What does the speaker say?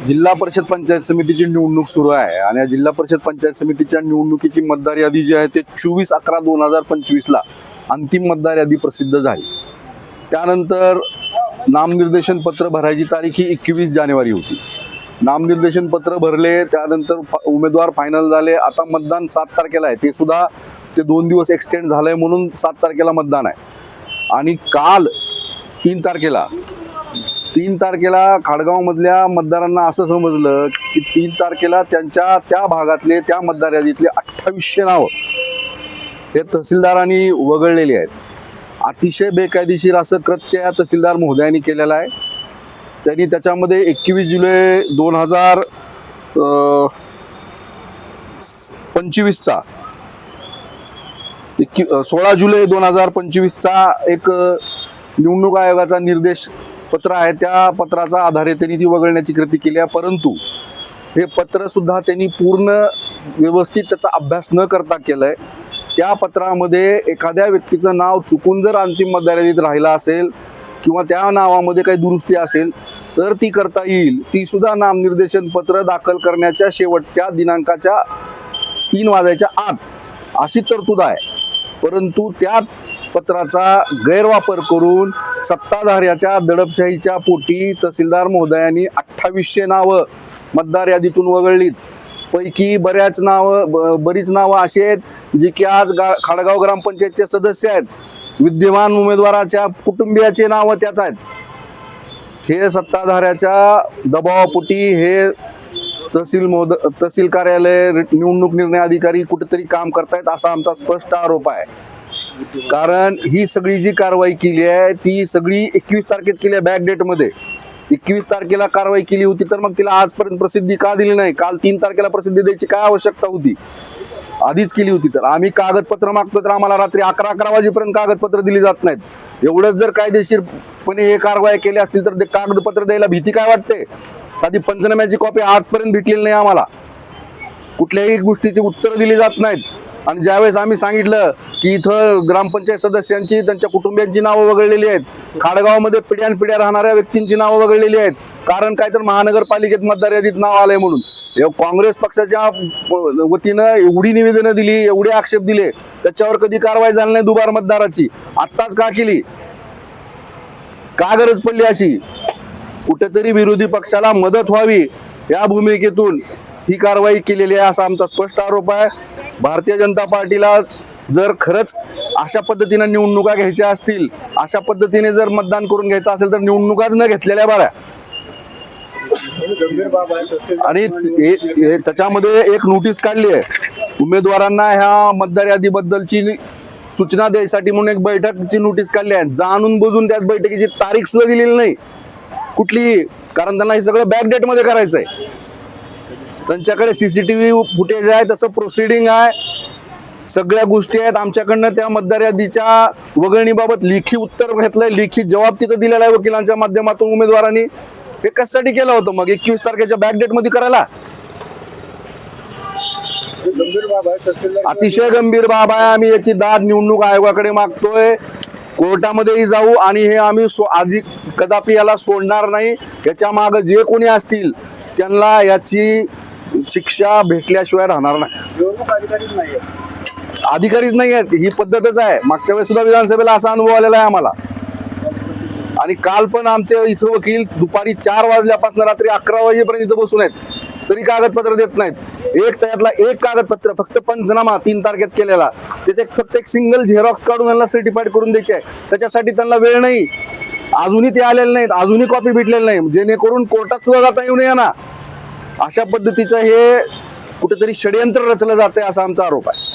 जिल्हा परिषद पंचायत समितीची निवडणूक सुरू आहे आणि या जिल्हा परिषद पंचायत समितीच्या निवडणुकीची मतदार यादी जी आहे ते 24/11/2025 ला अंतिम मतदार यादी प्रसिद्ध झाली। त्यानंतर नामनिर्देशन पत्र भरायची तारीख ही 21 जानेवारी होती। नामनिर्देशन पत्र भरले, त्यानंतर उमेदवार फायनल झाले। आता मतदान 7 तारखेला आहे, ते सुद्धा 2 दिवस एक्सटेंड झालंय म्हणून 7 तारखेला मतदान आहे। आणि काल 3 तारखेला खाडगाव मधल्या मतदारांना असं समजलं की 3 तारखेला त्यांच्या त्या भागातले त्या मतदार यादीतले 2800 नाव हे तहसीलदारांनी वगळलेली आहेत। अतिशय बेकायदेशीर असं कृत्य या तहसीलदार महोदयांनी केलेलं आहे। त्यांनी त्याच्यामध्ये 21 जुलै 2025 चा 16 जुलै 2025 चा एक निवडणूक आयोगाचा निर्देश पत्र आहे, त्या पत्राचा आधारे त्यांनी ती वगळण्याची कृती केली आहे। परंतु हे पत्र सुद्धा त्यांनी पूर्ण व्यवस्थित त्याचा अभ्यास न करता केलंय। त्या पत्रामध्ये एखाद्या व्यक्तीचं नाव चुकून जर अंतिम मतदार यादीत राहिला असेल किंवा त्या नावामध्ये काही दुरुस्ती असेल तर ती करता येईल। ती सुद्धा नामनिर्देशन पत्र दाखल करण्याच्या शेवटच्या दिनांकाच्या 3 वाजायच्या आत अशी तरतूद आहे। परंतु त्या पत्राचा गैरवापर करून सत्ताधाऱ्याच्या दडपशाहीच्या पोटी तहसीलदार महोदयांनी 2800 नावं मतदार यादीतून वगळलीत। पैकी बरीच नावं अशी आहेत जी की आज खाडगाव ग्रामपंचायतचे सदस्य आहेत, विद्यमान उमेदवाराच्या कुटुंबियाचे नावं त्यात आहेत। हे सत्ताधाऱ्याच्या दबावापोटी हे तहसील कार्यालय, निवडणूक निर्णय अधिकारी कुठेतरी काम करतायत असा आमचा स्पष्ट आरोप आहे। कारण ही सगळी जी कारवाई केली आहे ती सगळी 21 तारखेत केली आहे, बॅक डेट मध्ये 21 तारखेला कारवाई केली होती, तर मग तिला आजपर्यंत प्रसिद्धी का दिली नाही? काल 3 तारखेला प्रसिद्धी द्यायची काय आवश्यकता होती? आधीच केली होती तर आम्ही कागदपत्र मागतो तर आम्हाला रात्री 11 वाजेपर्यंत कागदपत्र दिली जात नाहीत। एवढंच जर कायदेशीरपणे हे कारवाई केली असतील तर ते कागदपत्र द्यायला भीती काय वाटते? साधी पंचनाम्याची कॉपी आजपर्यंत भेटलेली नाही आम्हाला, कुठल्याही गोष्टीची उत्तर दिली जात नाहीत। आणि ज्यावेळेस आम्ही सांगितलं की इथं ग्रामपंचायत सदस्यांची, त्यांच्या कुटुंबियांची नावं वगळलेली आहेत, खाडगावमध्ये पिढ्यानपिढ्या राहणाऱ्या व्यक्तींची नावं वगळलेली आहेत, कारण काय तर महानगरपालिकेत मतदार यादीत नाव आलंय म्हणून। काँग्रेस पक्षाच्या वतीनं एवढी निवेदनं दिली, एवढे आक्षेप दिले, त्याच्यावर कधी कारवाई झाली नाही दुबार मतदाराची। आत्ताच का केली? का गरज पडली अशी? कुठेतरी विरोधी पक्षाला मदत व्हावी या भूमिकेतून ही कारवाई केलेली आहे असा आमचा स्पष्ट आरोप आहे। भारतीय जनता पार्टीला जर खरंच अशा पद्धतीने निवडणुका घ्यायच्या असतील, अशा पद्धतीने जर मतदान करून घ्यायचं असेल तर निवडणुकाच न घेतलेल्या बऱ्या। आणि त्याच्यामध्ये एक नोटीस काढली आहे उमेदवारांना ह्या मतदार यादीबद्दलची सूचना द्यायसाठी म्हणून एक बैठकची नोटीस काढली आहे। जाणून बुजून त्यात बैठकीची तारीख सुद्धा दिलेली नाही कुठलीही, कारण त्यांना हे सगळं बॅक डेट मध्ये करायचंय। त्यांच्याकडे सीसीटीव्ही फुटेज आहे, तसं प्रोसिडिंग आहे, सगळ्या गोष्टी आहेत आमच्याकडनं। त्या मतदार यादीच्या वगळणीबाबत लेखी उत्तर घेतलंय, लेखी जबाब तिथं दिलेला आहे वकिलांच्या माध्यमातून उमेदवारांनी। हे कशासाठी केलं होतं मग 21 तारखेच्या बॅक डेट मध्ये करायला? अतिशय गंभीर बाब आहे। आम्ही याची दाद निवडणूक आयोगाकडे मागतोय, कोर्टामध्येही जाऊ आणि हे आम्ही आधी कदापि याला सोडणार नाही। याच्या मागे जे कोणी असतील त्यांना याची शिक्षा भेटल्याशिवाय राहणार नाही। अधिकारीच नाही आहेत, ही पद्धतच आहे। मागच्या वेळेस सुद्धा विधानसभेला असा अनुभव आलेला आहे आम्हाला। आणि काल पण आमचे इथं वकील दुपारी 4 वाजल्यापासून रात्री 11 वाजेपर्यंत इथं बसून आहेत, तरी कागदपत्र देत नाहीत। त्यातला एक कागदपत्र फक्त पंचनामा 3 तारखेत केलेला, त्याचे फक्त एक सिंगल झेरॉक्स काढून त्यांना सर्टिफाईड करून द्यायचे आहे, त्याच्यासाठी त्यांना वेळ नाही। अजूनही ते आलेले नाहीत, अजूनही कॉपी भेटलेली नाही, जेणेकरून कोर्टात सुद्धा जाता येऊ नये ना। अशा पद्धतीचं हे कुठेतरी षडयंत्र रचलं जाते असा आमचा आरोप आहे।